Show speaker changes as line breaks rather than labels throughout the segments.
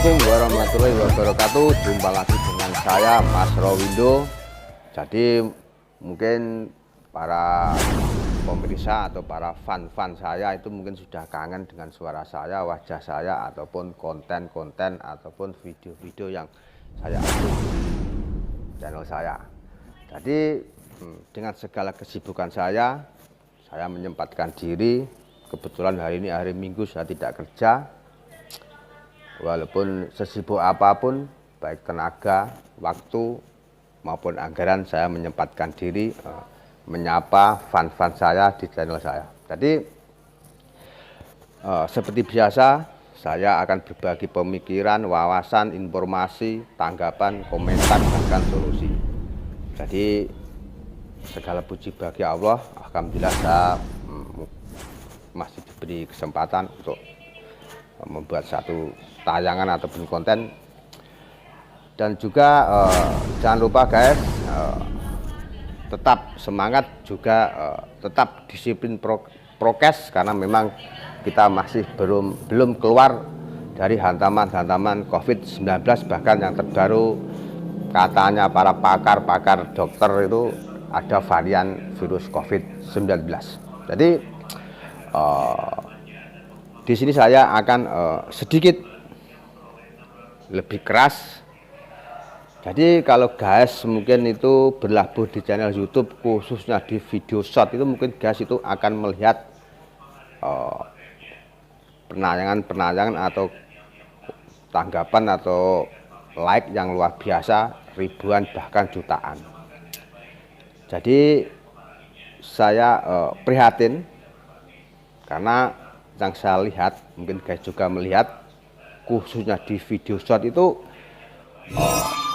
Assalamualaikum warahmatullahi wabarakatuh. Jumpa lagi dengan saya Mas Rowindo. Jadi mungkin para pemirsa atau para fan-fan saya itu mungkin sudah kangen dengan suara saya, wajah saya, ataupun konten-konten ataupun video-video yang saya upload di channel saya. Jadi dengan segala kesibukan saya menyempatkan diri. Kebetulan hari ini hari Minggu saya tidak kerja. Walaupun sesibuk apapun, baik tenaga, waktu, maupun anggaran, saya menyempatkan diri menyapa fan-fan saya di channel saya. Jadi seperti biasa, saya akan berbagi pemikiran, wawasan, informasi, tanggapan, komentar, bahkan solusi. Jadi segala puji bagi Allah, alhamdulillah saya masih diberi kesempatan untuk membuat satu tayangan ataupun konten. Dan juga jangan lupa guys, tetap semangat juga, tetap disiplin prokes, karena memang kita masih belum keluar dari hantaman COVID-19. Bahkan yang terbaru katanya para pakar dokter itu ada varian virus COVID-19. Jadi di sini saya akan sedikit lebih keras. Jadi kalau guys mungkin itu berlabuh di channel YouTube khususnya di video short, itu mungkin guys itu akan melihat penayangan atau tanggapan atau like yang luar biasa, ribuan bahkan jutaan. Jadi saya prihatin karena yang saya lihat, mungkin guys juga melihat, khususnya di video short itu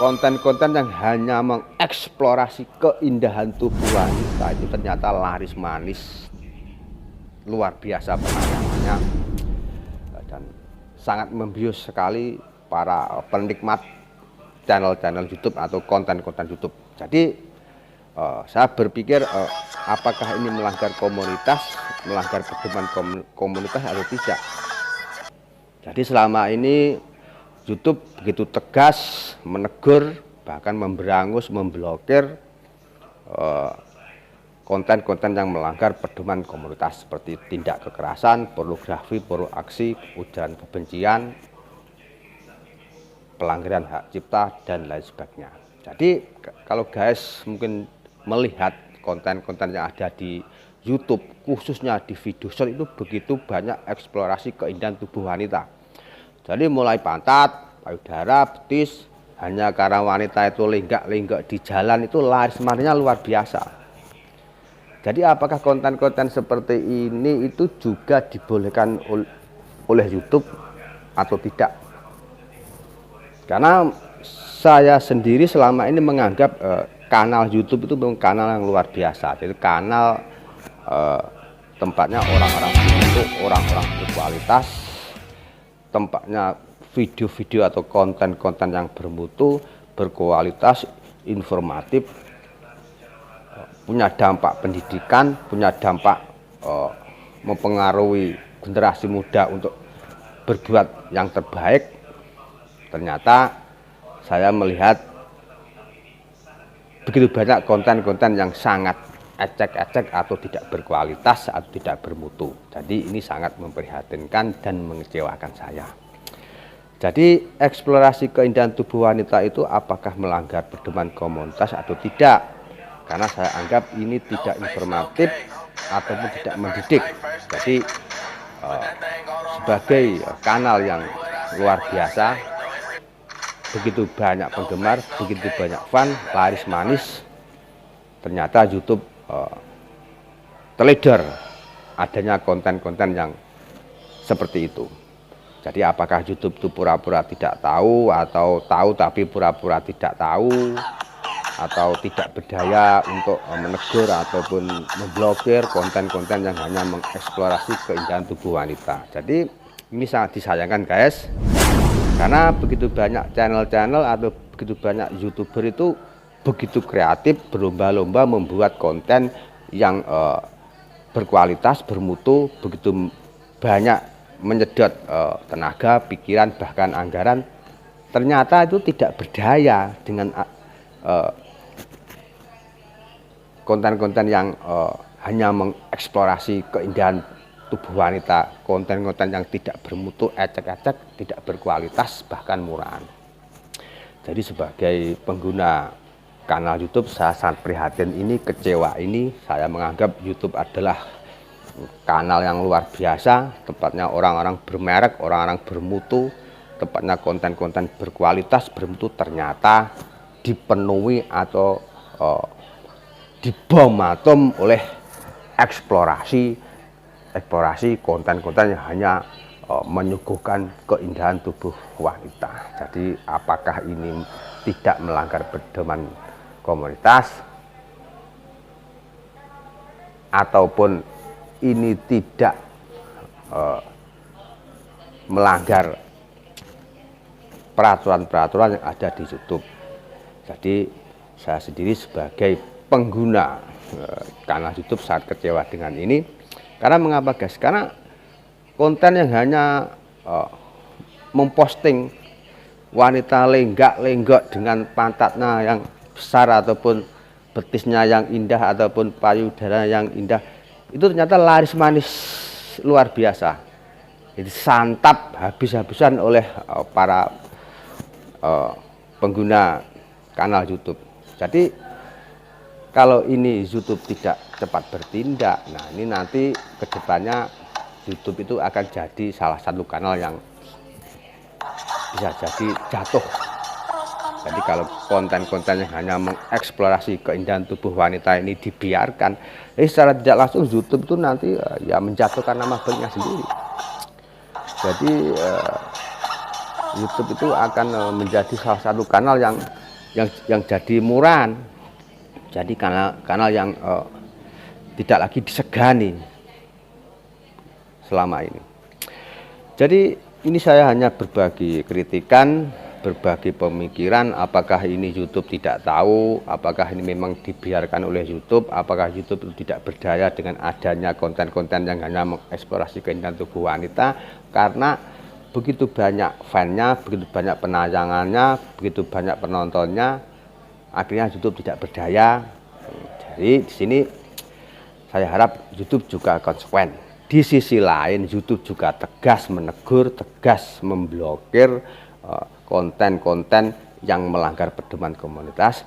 konten-konten yang hanya mengeksplorasi keindahan tubuh wanita itu ternyata laris manis, luar biasa penayangannya, dan sangat membius sekali para penikmat channel-channel YouTube atau konten-konten YouTube. Jadi saya berpikir apakah ini melanggar komunitas, melanggar pedoman komunitas atau tidak. Jadi selama ini YouTube begitu tegas menegur, bahkan memberangus, memblokir konten-konten yang melanggar pedoman komunitas seperti tindak kekerasan, pornografi, aksi, ujaran kebencian, pelanggaran hak cipta, dan lain sebagainya. Jadi kalau guys mungkin melihat konten-konten yang ada di YouTube, khususnya di video short, itu begitu banyak eksplorasi keindahan tubuh wanita. Jadi mulai pantat, payudara, betis, hanya karena wanita itu lenggak-lenggak di jalan itu laris manisnya luar biasa. Jadi apakah konten-konten seperti ini itu juga dibolehkan oleh YouTube atau tidak? Karena saya sendiri selama ini menganggap kanal YouTube itu memang kanal yang luar biasa. Jadi kanal tempatnya orang-orang bermutu, orang-orang berkualitas, tempatnya video-video atau konten-konten yang bermutu, berkualitas, informatif, punya dampak pendidikan, punya dampak mempengaruhi generasi muda untuk berbuat yang terbaik. Ternyata saya melihat begitu banyak konten-konten yang sangat ecek-ecek atau tidak berkualitas atau tidak bermutu. Jadi ini sangat memprihatinkan dan mengecewakan saya. Jadi eksplorasi keindahan tubuh wanita itu apakah melanggar pedoman komunitas atau tidak? Karena saya anggap ini tidak informatif ataupun tidak mendidik. Jadi sebagai kanal yang luar biasa, begitu banyak penggemar, begitu banyak fan, laris manis, ternyata YouTube teledor adanya konten-konten yang seperti itu. Jadi apakah YouTube itu pura-pura tidak tahu, atau tahu tapi pura-pura tidak tahu, atau tidak berdaya untuk menegur ataupun memblokir konten-konten yang hanya mengeksplorasi keindahan tubuh wanita. Jadi ini sangat disayangkan guys, karena begitu banyak channel-channel atau begitu banyak YouTuber itu begitu kreatif, berlomba-lomba membuat konten yang berkualitas, bermutu, begitu banyak menyedot tenaga, pikiran, bahkan anggaran ternyata itu tidak berdaya dengan konten-konten yang hanya mengeksplorasi keindahan tubuh wanita, konten-konten yang tidak bermutu, ecek-ecek, tidak berkualitas, bahkan murahan. Jadi sebagai pengguna kanal YouTube, saya sangat prihatin ini, kecewa ini. Saya menganggap YouTube adalah kanal yang luar biasa, tempatnya orang-orang bermerek, orang-orang bermutu, tempatnya konten-konten berkualitas, bermutu, ternyata dipenuhi atau dibom atom oleh eksplorasi konten-konten yang hanya menyuguhkan keindahan tubuh wanita. Jadi apakah ini tidak melanggar pedoman komunitas ataupun ini tidak melanggar peraturan-peraturan yang ada di YouTube. Jadi saya sendiri sebagai pengguna kanal YouTube sangat kecewa dengan ini. Karena mengapa guys? Karena konten yang hanya memposting wanita lenggak-lenggok dengan pantatnya yang besar ataupun betisnya yang indah ataupun payudara yang indah, itu ternyata laris manis luar biasa. Jadi santap habis-habisan oleh para pengguna kanal YouTube. Jadi kalau ini YouTube tidak cepat bertindak, nah ini nanti kedepannya YouTube itu akan jadi salah satu kanal yang bisa jadi jatuh. Jadi kalau konten-konten yang hanya mengeksplorasi keindahan tubuh wanita ini dibiarkan, secara tidak langsung YouTube itu nanti ya menjatuhkan nama baiknya sendiri. Jadi YouTube itu akan menjadi salah satu kanal yang jadi murahan, jadi kanal yang tidak lagi disegani selama ini. Jadi ini saya hanya berbagi kritikan, berbagi pemikiran, apakah ini YouTube tidak tahu, apakah ini memang dibiarkan oleh YouTube, apakah YouTube itu tidak berdaya dengan adanya konten-konten yang hanya mengeksplorasi keindahan tubuh wanita, karena begitu banyak fan-nya, begitu banyak penayangannya, begitu banyak penontonnya, akhirnya YouTube tidak berdaya. Jadi di sini saya harap YouTube juga konsekuen. Di sisi lain YouTube juga tegas menegur, tegas memblokir konten-konten yang melanggar pedoman komunitas.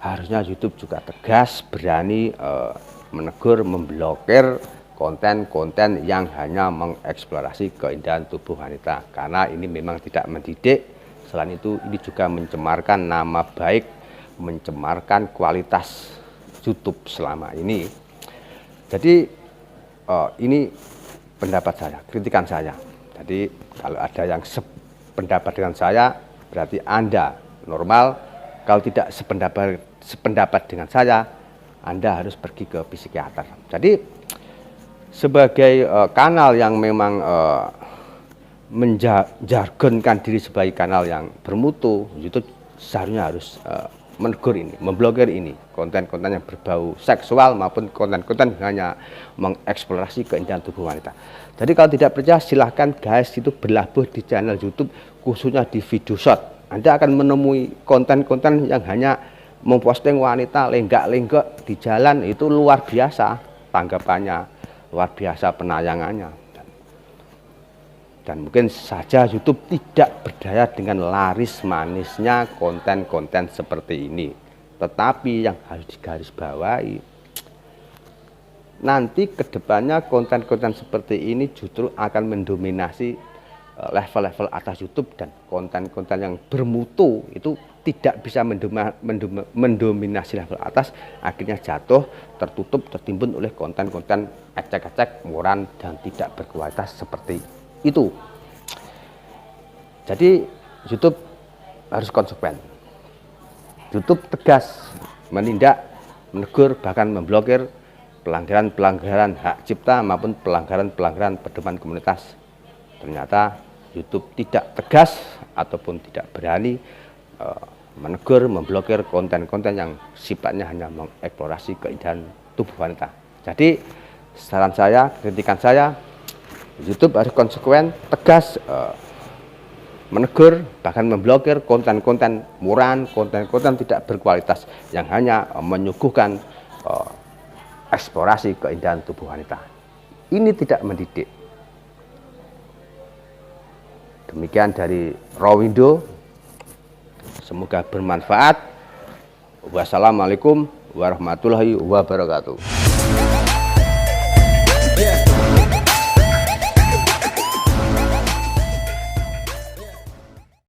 Harusnya YouTube juga tegas berani menegur, memblokir konten-konten yang hanya mengeksplorasi keindahan tubuh wanita, karena ini memang tidak mendidik. Selain itu ini juga mencemarkan nama baik, mencemarkan kualitas YouTube selama ini. Jadi ini pendapat saya, kritikan saya. Jadi kalau ada yang sependapat dengan saya, berarti Anda normal. Kalau tidak sependapat dengan saya, Anda harus pergi ke psikiater. Jadi sebagai kanal yang memang menjargonkan diri sebagai kanal yang bermutu, YouTube seharusnya harus menegur ini, memblokir ini, konten-konten yang berbau seksual maupun konten-konten hanya mengeksplorasi keindahan tubuh wanita. Jadi kalau tidak percaya silahkan guys itu berlabuh di channel YouTube, khususnya di video short. Anda akan menemui konten-konten yang hanya memposting wanita lenggak-lenggok di jalan, itu luar biasa tanggapannya, luar biasa penayangannya. Dan mungkin saja YouTube tidak berdaya dengan laris manisnya konten-konten seperti ini. Tetapi yang harus digarisbawahi, nanti kedepannya konten-konten seperti ini justru akan mendominasi level-level atas YouTube, dan konten-konten yang bermutu itu tidak bisa mendominasi level atas, akhirnya jatuh, tertutup, tertimbun oleh konten-konten ecek-ecek, murahan, dan tidak berkualitas seperti itu. Jadi YouTube harus konsekuen. YouTube tegas menindak, menegur, bahkan memblokir pelanggaran-pelanggaran hak cipta maupun pelanggaran-pelanggaran pedoman komunitas. Ternyata YouTube tidak tegas ataupun tidak berani menegur, memblokir konten-konten yang sifatnya hanya mengeksplorasi keindahan tubuh wanita. Jadi saran saya, kritikan saya, YouTube harus konsekuen, tegas menegur, bahkan memblokir konten-konten murahan, konten-konten tidak berkualitas yang hanya menyuguhkan eksplorasi keindahan tubuh wanita. Ini tidak mendidik. Demikian dari Rowindo. Semoga bermanfaat. Wassalamualaikum warahmatullahi wabarakatuh.